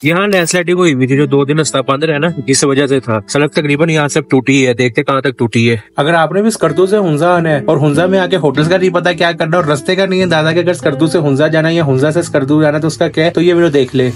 यहाँ लैंडस्लाइडिंग हुई हुई थी जो 2 दिन रास्ता बंद रहा ना, इस वजह से था। सड़क तकरीबन यहाँ से टूटी है, देखते कहाँ तक टूटी है। अगर आपने भी स्कर्दू से हुंजा आना है और हुंजा में आके होटल्स का नहीं पता क्या करना और रास्ते का नहीं है दादा के, अगर स्कर्दू से हुंजा जाना है या हुंजा से स्कर्दू जाना है तो उसका क्या है, तो ये वीडियो देख ले।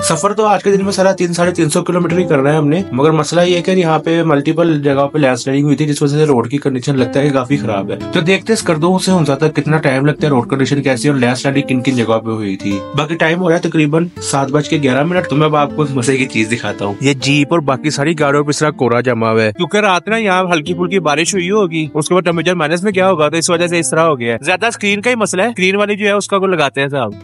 सफर तो आज के दिन में सारा 300-350 किलोमीटर ही करना है हमने, मगर मसला ये है कि यहाँ पे मल्टीपल जगह पे लैंडस्लाइडिंग हुई थी जिस वजह से रोड की कंडीशन लगता है कि काफी खराब है। तो देखते हैं स्कर्दू से हुंजा तक कितना टाइम लगता है, रोड कंडीशन कैसी है और लैंडस्लाइडिंग किन किन जगह पे हुई थी। बाकी टाइम हो रहा है तकरीबन 7:11। तो मैं अब आपको मजे की चीज दिखाता हूँ। ये जीप और बाकी सारी गाड़ियों पर इस तरह कोहरा जमा हुआ है क्योंकि रात ना यहाँ हल्की फुल्की बारिश हुई होगी, उसके बाद टेम्परेचर माइनस में क्या होगा, तो इस वजह से इस तरह हो गया है। ज्यादा स्क्रीन का ही मसला है, स्क्रीन वाली जो है उसका को लगाते हैं साहब।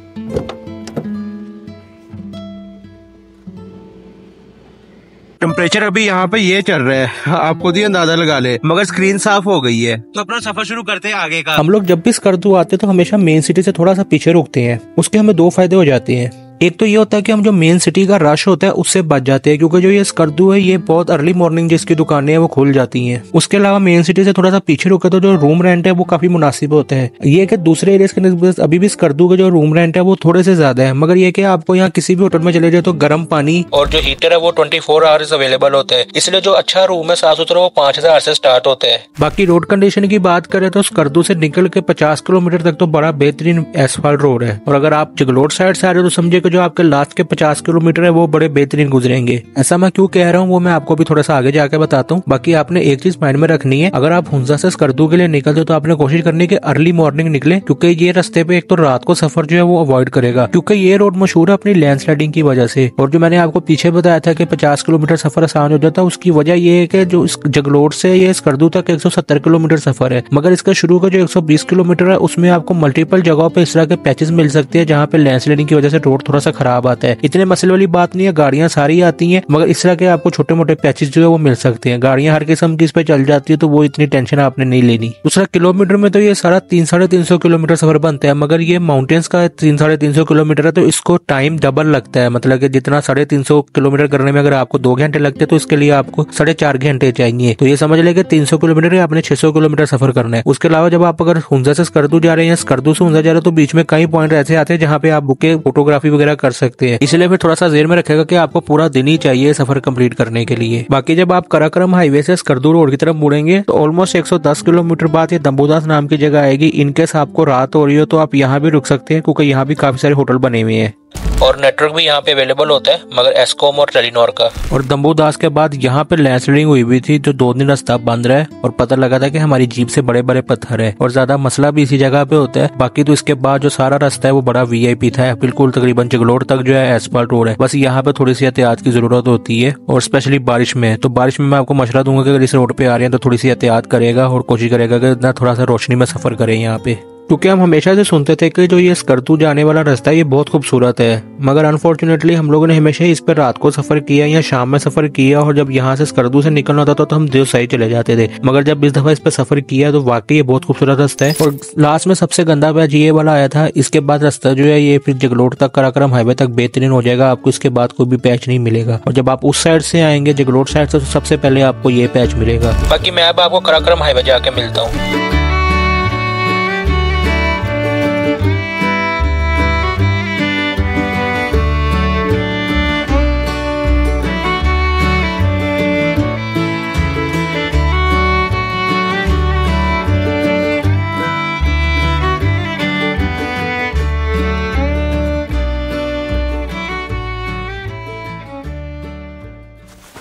टेम्परेचर अभी यहाँ पे ये चल रहा है, आप खुद ही अंदाजा लगा ले, मगर स्क्रीन साफ हो गई है। तो अपना सफर शुरू करते हैं आगे का। हम लोग जब भी स्कर्दू आते तो हमेशा मेन सिटी से थोड़ा सा पीछे रुकते हैं। उसके हमें 2 फायदे हो जाते हैं। एक तो ये होता है कि हम जो मेन सिटी का रश होता है उससे बच जाते हैं, क्योंकि जो ये स्कर्दू है ये बहुत अर्ली मॉर्निंग जिसकी दुकानें हैं वो खुल जाती हैं। उसके अलावा मेन सिटी से थोड़ा सा पीछे रुके तो जो रूम रेंट है वो काफी मुनासिब होता है। ये कि दूसरे एरिया के निस्बत अभी भी स्कर्दू के जो रूम रेंट है वो थोड़े से ज्यादा है, मगर ये कि आपको यहाँ किसी भी होटल में चले जाए तो गर्म पानी और जो हीटर है वो 24 आवर्स अवेलेबल होता है, इसलिए जो अच्छा रूम है साफ सुथरा वो 5,000 से स्टार्ट होता है। बाकी रोड कंडीशन की बात करें तो स्कर्दू से निकल के 50 किलोमीटर तक तो बड़ा बेहतरीन एसफाल्ट रोड है, और अगर आप जगलोट साइड से आ रहे हो तो समझे कि जो आपके लास्ट के 50 किलोमीटर है वो बड़े बेहतरीन गुजरेंगे। ऐसा मैं क्यों कह रहा हूँ वो मैं आपको भी थोड़ा सा आगे जाके बताता हूँ। बाकी आपने एक चीज माइंड में रखनी है, अगर आप हुंजा से स्कर्दू के लिए निकलते तो आपने कोशिश करनी कि अर्ली मॉर्निंग निकले, क्योंकि ये रास्ते पे एक तो रात को सफर जो है वो अवॉइड करेगा, क्योंकि ये रोड मशहूर है अपनी लैंडस्लाइडिंग की वजह से। और जो मैंने आपको पीछे बताया था कि 50 किलोमीटर सफर आसान हो जाता है, उसकी वजह ये है कि जो जगलोट से ये स्कर्दू तक 170 किलोमीटर सफर है, मगर इसका शुरू का जो 120 किलोमीटर है उसमें आपको मल्टीपल जगहों पे इस तरह के पैचेस मिल सकते हैं जहाँ पे लैंडस्लाइडिंग की वजह से रोड थोड़ा सा खराब आता है। इतने मसले वाली बात नहीं है, गाड़ियां सारी आती हैं, मगर इस तरह के आपको छोटे मोटे पैचेस जो है वो मिल सकते हैं। गाड़ियां हर किस्म की इस पे चल जाती है तो वो इतनी टेंशन आपने नहीं लेनी। दूसरा किलोमीटर में तो ये सारा 300-350 किलोमीटर सफर बनता है, मगर ये माउंटेन्स का 300-350 किलोमीटर है तो इसको टाइम डबल लगता है। मतलब कि जितना 350 किलोमीटर करने में अगर आपको 2 घंटे लगते हैं तो इसके लिए आपको 4.5 घंटे चाहिए। तो ये समझ ले कि 300 किलोमीटर आपने 600 किलोमीटर सफर करना है। उसके अलावा जब आप अगर हुंजा से स्कर्दू जा रहे हैं या स्कर्दू से हुंजा जा रहे हैं तो बीच में कई पॉइंट ऐसे आते हैं जहाँ पे आप बुके फोटोग्राफी वगैरह कर सकते हैं, इसलिए फिर थोड़ा सा जेर में रखेगा कि आपको पूरा दिन ही चाहिए सफर कंप्लीट करने के लिए। बाकी जब आप कराक्रम हाईवे से स्कर्दू रोड की तरफ मुड़ेंगे तो ऑलमोस्ट 110 किलोमीटर बाद ये दम्बूदास नाम की जगह आएगी। इनकेस आपको रात हो रही हो तो आप यहाँ भी रुक सकते हैं, क्योंकि यहाँ भी काफी सारे होटल बने हुए हैं और नेटवर्क भी यहाँ पे अवेलेबल होता है, मगर एस्कॉम और टेलीनॉर का। और दम्बूदास के बाद यहाँ पे लैंडस्लाइडिंग हुई थी जो 2 दिन रास्ता बंद रहा है और पता लगा था कि हमारी जीप से बड़े बड़े पत्थर है और ज्यादा मसला भी इसी जगह पे होता है। बाकी तो इसके बाद जो सारा रास्ता है वो बड़ा VIP था, बिल्कुल तकरीबन जगलोट तक जो है एस्फाल्ट रोड है। बस यहाँ पे थोड़ी सी एहतियात की जरूरत होती है, और स्पेशली बारिश में। तो बारिश में मैं आपको मशवरा दूंगा कि अगर इस रोड पे आ रहे हैं तो थोड़ी सी एहतियात करेगा और कोशिश करेगा कि थोड़ा सा रोशनी में सफर करें यहाँ पे, क्योंकि हम हमेशा से सुनते थे कि जो ये स्कर्दू जाने वाला रास्ता है ये बहुत खूबसूरत है, मगर अनफॉर्चुनेटली हम लोगों ने हमेशा इस पर रात को सफर किया या शाम में सफर किया, और जब यहाँ से स्कर्दू से निकलना होता था तो हम देव सही चले जाते थे। मगर जब इस दफा इस पर सफर किया तो वाकई ये बहुत खूबसूरत रास्ता है। और लास्ट में सबसे गंदा पैच ये वाला आया था, इसके बाद रास्ता जो है ये फिर जगलोट तक कराक्रम हाईवे तक बेहतरीन हो जाएगा, आपको इसके बाद कोई भी पैच नहीं मिलेगा। और जब आप उस साइड से आएंगे जगलोट साइड से तो सबसे पहले आपको ये पैच मिलेगा। बाकी मैं अब आपको कराक्रम हाईवे जाके मिलता हूँ।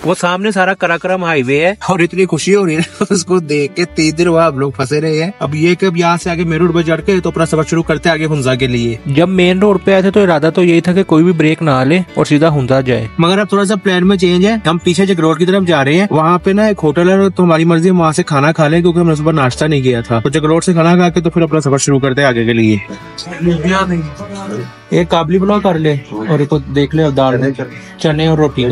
वो सामने सारा कराक्रम हाईवे है और इतनी खुशी हो रही है उसको देख के। 3 दिन वहाँ हम लोग फंसे रहे हैं। अब ये कि अब यहाँ से आगे मेन रोड पे चढ़ के तो अपना सफर शुरू करते आगे हुंजा के लिए। जब मेन रोड पे आए थे तो इरादा तो यही था कि कोई भी ब्रेक ना ले और सीधा हुंजा जाए, मगर अब थोड़ा सा प्लान में चेंज है। हम पीछे जगलोट की तरफ जा रहे हैं, वहाँ पे ना एक होटल है तो हमारी मर्जी वहाँ से खाना खा लें, क्योंकि हमने सुबह नाश्ता नहीं किया था। तो जगलोट से खाना खा के तो फिर अपना सफर शुरू करते हैं आगे के लिए। एक काबली पुलाव कर ले और एक देख ले दाल चने और रोटी।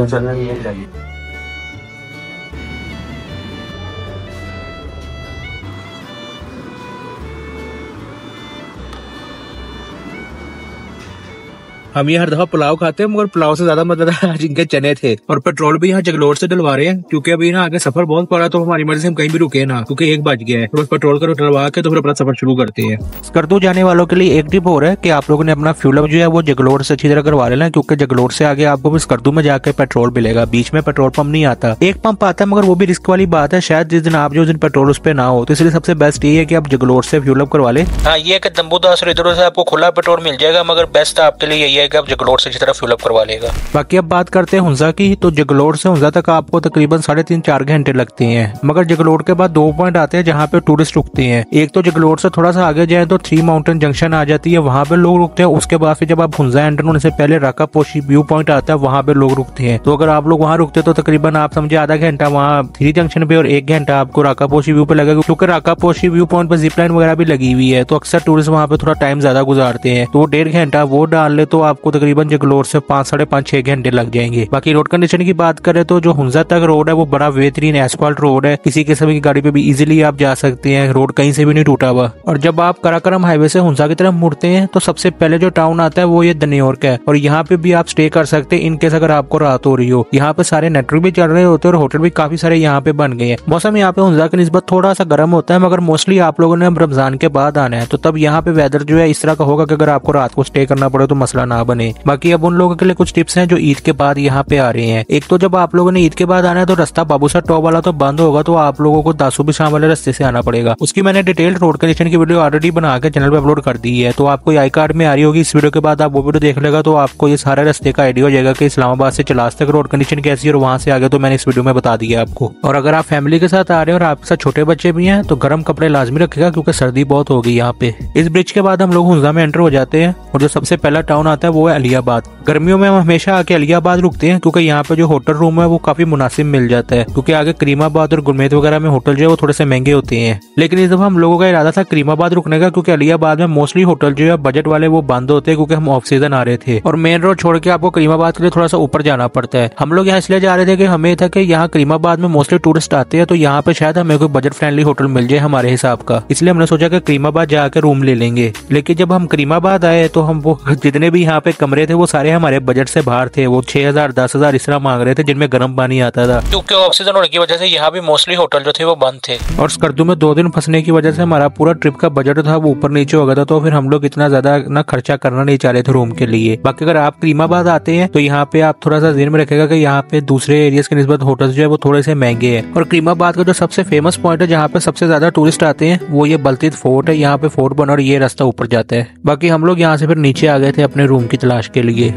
हम ये हर दफा पुलाव खाते हैं, मगर पुलाव से ज्यादा मतलब आज इनके चने थे। और पेट्रोल भी यहाँ जगलोर से डलवा रहे हैं, क्योंकि अभी ना आगे सफर बहुत पड़ा, तो हमारी मर्जी से हम कहीं भी रुके ना, क्योंकि 1 बज गया है। तो बस पेट्रोल का डलवा के तो फिर अपना सफर शुरू करते हैं। स्कर्दू जाने वालों के लिए एक टिप हो रहा है कि आप लोगों ने अपना फ्यूल अप जो है वो जगलोर से अच्छी तरह करवा लेना, क्योंकि जगलोर से आगे आपको भी स्कर्दू में जाके पेट्रोल मिलेगा। बीच में पेट्रोल पंप नहीं आता, एक पंप आता है, मगर वो भी रिस्क वाली बात है। शायद जिस दिन आप जो दिन पेट्रोल उस पे ना हो, तो इसलिए सबसे बेस्ट ये है कि आप जगलोर से फ्यूल अप करवा ले। हाँ, ये कि दम्बूदास इधर से आपको खुला पेट्रोल मिल जाएगा, मगर बेस्ट आपके लिए यही है कि आप जगलोर से अच्छी तरह फ्यूल अप करवा लेगा। बाकी अब बात करते हैं हुंजा की। तो जगलोर से हुंजा तक आपको तकरीबन 3.5-4 घंटे लगते हैं, मगर जगलोर के बाद 2 पॉइंट आते हैं जहाँ पे टूरिस्ट रुकते हैं। एक तो जगलोर से थोड़ा सा आगे जाए तो 3 माउंटेन जंक्शन आ जाती है, वहाँ पे लोग रुकते हैं। उसके बाद फिर जब आप हुंजा एंटर होने से पहले राकापोशी व्यू पॉइंट आता है, वहाँ पे लोग रुकते हैं। तो अगर आप लोग वहाँ रुकते तो तकरीबन आप समझे आधा घंटा वहाँ 3 जंक्शन पे और 1 घंटा आपको राकापोशी व्यू पे लगेगा, क्योंकि राकापोशी व्यू पॉइंट पे जिप लाइन वगैरह भी लगी हुई है। तो अक्सर टूरिस्ट वहाँ पे थोड़ा टाइम ज्यादा गुजारते हैं, तो 1.5 घंटा वो डाल ले तो आपको तकरीबन जगलोर से 5-5.5-6 घंटे लग जाएंगे। बाकी रोड कंडीशन की बात करें तो जो हुंजा तक रोड है वो बड़ा बेहतरीन एस्फाल्ट रोड है, किसी किस्म की गाड़ी पे भी इजीली आप जा सकते हैं, रोड कहीं से भी नहीं टूटा हुआ। और जब आप कराकरम हाईवे से हुंजा की तरफ मुड़ते हैं तो सबसे पहले जो टाउन आता है वो ये दनियोर्क है, और यहाँ पे भी आप स्टे कर सकते हैं इनकेस अगर आपको रात हो रही हो। यहाँ पे सारे नेटवर्क भी चल रहे होते हैं और होटल भी काफी सारे यहाँ पे बन गए हैं। मौसम यहाँ पे हुंजा की निस्बत थोड़ा सा गर्म होता है, मगर मोस्टली आप लोगों ने अब रमजान के बाद आना है, तो तब यहाँ पे वेदर जो है इस तरह का होगा कि अगर आपको रात को स्टे करना पड़े तो मसला ना बने। बाकी अब उन लोगों के लिए कुछ टिप्स हैं जो ईद के बाद यहाँ पे आ रहे हैं। एक तो जब आप लोगों ने ईद के बाद आना है तो रास्ता बाबूसर टॉप वाला तो बंद होगा, तो आप लोगों को दासू बिशाम वाले रास्ते से आना पड़ेगा। उसकी मैंने डिटेल्ड रोड कंडीशन की वीडियो ऑलरेडी बना के चैनल पे अपलोड कर दी है, तो आपको आई कार्ड में आ रही होगी। इस वीडियो के बाद आप वो वीडियो देख लेगा तो आपको ये सारे रास्ते का आइडिया हो जाएगा कि इस्लामाबाद से चलास तक रोड कंडीशन कैसी है, और वहाँ से आगे तो मैंने इस वीडियो में बता दिया आपको। और अगर आप फैमिली के साथ आ रहे हैं और आपके साथ छोटे बच्चे भी हैं तो गर्म कपड़े लाजमी रखेगा, क्योंकि सर्दी बहुत होगी यहाँ पे। इस ब्रिज के बाद हम लोग हुंजा में एंटर हो जाते हैं, और जो सबसे पहला टाउन आता है वो है अलियाबाद। गर्मियों में हम हमेशा आके अलियाबाद रुकते हैं, क्योंकि यहाँ पे जो होटल रूम है वो काफी मुनासिब मिल जाता है, क्योंकि आगे करीमाबाद और गुरमेत वगैरह में होटल जो है वो थोड़े से महंगे होते हैं। लेकिन इस दफा हम लोगों का इरादा था करीमाबाद रुकने का, क्योंकि अलियाबाद में मोस्टली होटल जो है बजट वाले वो बंद होते हैं, क्योंकि हम ऑफ सीजन आ रहे थे और मेन रोड छोड़ के आपको करीमाबाद के लिए थोड़ा सा ऊपर जाना पड़ता है। हम लोग यहाँ इसलिए जा रहे थे कि हमें था कि यहाँ करीमाबाद में मोस्टली टूरिस्ट आते हैं, तो यहाँ पे शायद हमें कोई बजट फ्रेंडली होटल मिल जाए हमारे हिसाब का, इसलिए हमने सोचा कि करीमाबाद जाकर रूम ले लेंगे। लेकिन जब हम करीमाबाद आए तो हम वो जितने भी यहाँ पे कमरे थे वो सारे हमारे बजट से बाहर थे। वो 6,000 10,000 इस तरह मांग रहे थे, जिनमें गर्म पानी आता था, क्योंकि ऑक्सीजन होने की वजह से यहाँ भी मोस्टली होटल जो थे वो बंद थे। और स्कर्दू में 2 दिन फंसने की वजह से हमारा पूरा ट्रिप का बजट था वो ऊपर नीचे हो गया था, तो फिर हम लोग इतना ज्यादा ना खर्चा करना नहीं चाह रहे थे रूम के लिए। बाकी अगर आप करीमाबाद आते हैं तो यहाँ पे आप थोड़ा सा ध्यान में रखेगा कि यहाँ पे दूसरे एरियाज की निस्बत होटल्स जो है वो थोड़े से महंगे हैं। और करीमाबाद का जो सबसे फेमस पॉइंट है जहाँ पे सबसे ज्यादा टूरिस्ट आते हैं वो ये बल्तीत फोर्ट है। यहाँ पे फोर्ट बना और ये रास्ता ऊपर जाता है। बाकी हम लोग यहाँ से फिर नीचे आ गए थे अपने रूम की तलाश के लिए।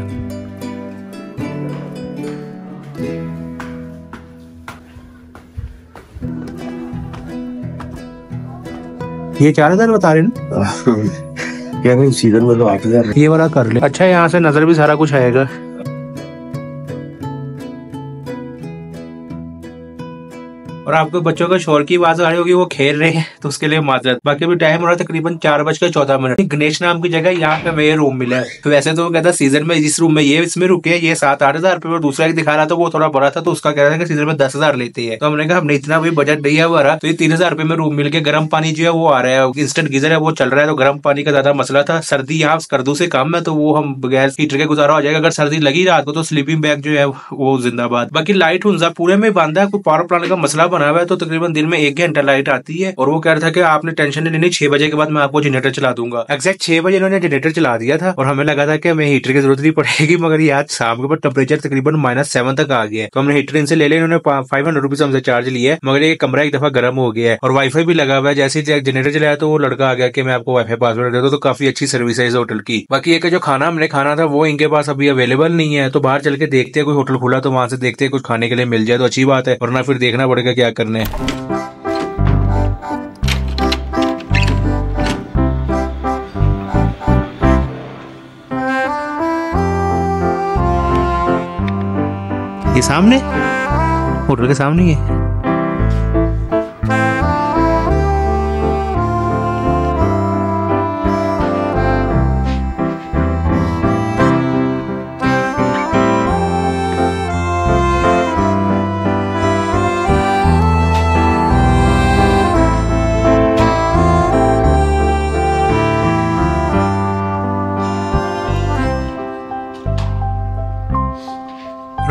ये 4,000 बता रहे ना? क्या भाई सीजन में तो 8,000 ये वाला कर ले। अच्छा, यहाँ से नजर भी सारा कुछ आएगा। और आपको बच्चों का शोर की आवाज आ रही होगी, वो खेल रहे हैं, तो उसके लिए माजरत। बाकी अभी टाइम हो रहा है तकरीबन 4:14। गणेश नाम की जगह यहाँ पे हमें रूम मिला है। तो वैसे तो कहता सीजन में जिस रूम में ये इसमें रुके ये 7-8 हजार रुपए, और दूसरा एक दिखा रहा था वो थोड़ा बड़ा था, तो उसका कह रहा था कि सीजन में 10,000 लेते हैं। तो हमने कहा हमने इतना भी बजट नहीं है हमारा, तो ये 3,000 रुपए में रूम मिल के गर्म पानी जो है वो आ रहा है, इंस्टेंट गीजर है वो चल रहा है, तो गर्म पानी का ज्यादा मसला था। सर्दी यहाँ स्कर्दू से कम है, तो वो हम बगैर हीटर के गुजारा हो जाएगा। अगर सर्दी लगी रात को तो स्लीपिंग बैग जो है वो जिंदाबाद। बाकी लाइट हुंजा पूरे में बंद है, कोई पावर प्लांट का मसला बना हुआ है, तो तकरीबन दिन में 1 घंटा लाइट आती है। और वो कह रहा था कि आपने टेंशन नहीं लेनी, 6 बजे के बाद मैं आपको जनरेटर चला दूंगा। एग्जैक्ट 6 बजे इन्होंने जनरेटर चला दिया था, और हमें लगा था कि हमें हीटर की जरूरत नहीं पड़ेगी, मगर ये आज शाम के ऊपर टेम्परेचर तकरीबन -7 तक आ गया है। तो हमने हीटर इनसे ले लिया। इन्होंने 500 रुपीज हमसे चार्ज लिया है, मगर ये कमरा एक दफा गर्म हो गया है। और वाईफाई भी लगा हुआ है। जैसे ही जनरेटर चलाया तो वो लड़का आ गया कि मैं आपको वाईफाई पासवर्ड दे दूं। तो काफी अच्छी सर्विस है इस होटल की। बाकी एक जो खाना हमने खाना था वो इनके पास अभी अवेलेबल नहीं है, तो बाहर चल के देखते हैं कोई होटल खुला तो वहां से देखते हैं कुछ खाने के लिए मिल जाए तो अच्छी बात है, वरना फिर देखना पड़ेगा क्या करना है। ये सामने होटल के सामने ही है।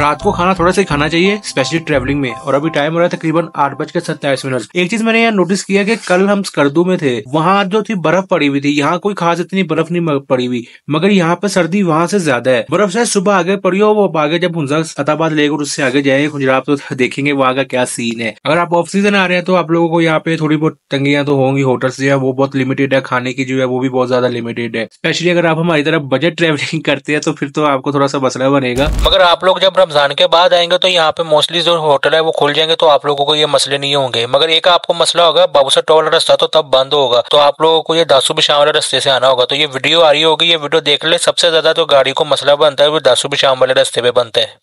रात को खाना थोड़ा सा खाना चाहिए, स्पेशली ट्रेवलिंग में। और अभी टाइम हो रहा है तकरीबन 8:27। एक चीज मैंने यहाँ नोटिस किया कि कल हम स्कर्दू में थे, वहाँ जो थी बर्फ पड़ी हुई थी, यहाँ कोई खास इतनी बर्फ नहीं पड़ी हुई, मगर यहाँ पे सर्दी वहाँ से ज्यादा है। बर्फ शायद सुबह आगे पड़ी हो, वो आगे जब हुंजा अताबाद लेकर उससे आगे जाए खुजरात तो देखेंगे वहाँ का क्या सीन है। अगर आप ऑफ सीजन आ रहे हैं तो आप लोगों को यहाँ पे थोड़ी बहुत तंगियां तो होंगी, होटल्स जो है वो बहुत लिमिटेड है, खाने की जो है वो भी बहुत ज्यादा लिमिटेड है। स्पेशली अगर आप हमारी तरफ बजट ट्रेवलिंग करते हैं तो फिर तो आपको थोड़ा सा मसला बनेगा। मगर आप लोग जब रमजान के बाद आएंगे तो यहाँ पे मोस्टली जो होटल है वो खुल जाएंगे, तो आप लोगों को ये मसले नहीं होंगे। मगर एक आपको मसला होगा, बाबूसर टोल वाला रास्ता तो तब बंद होगा, तो आप लोगों को ये दासू बिशाम वाले रास्ते से आना होगा। तो ये वीडियो आ रही होगी, ये वीडियो देख ले। सबसे ज्यादा तो गाड़ी को मसला बनता है वो दासू बिशाम वाले रास्ते पे बनता है।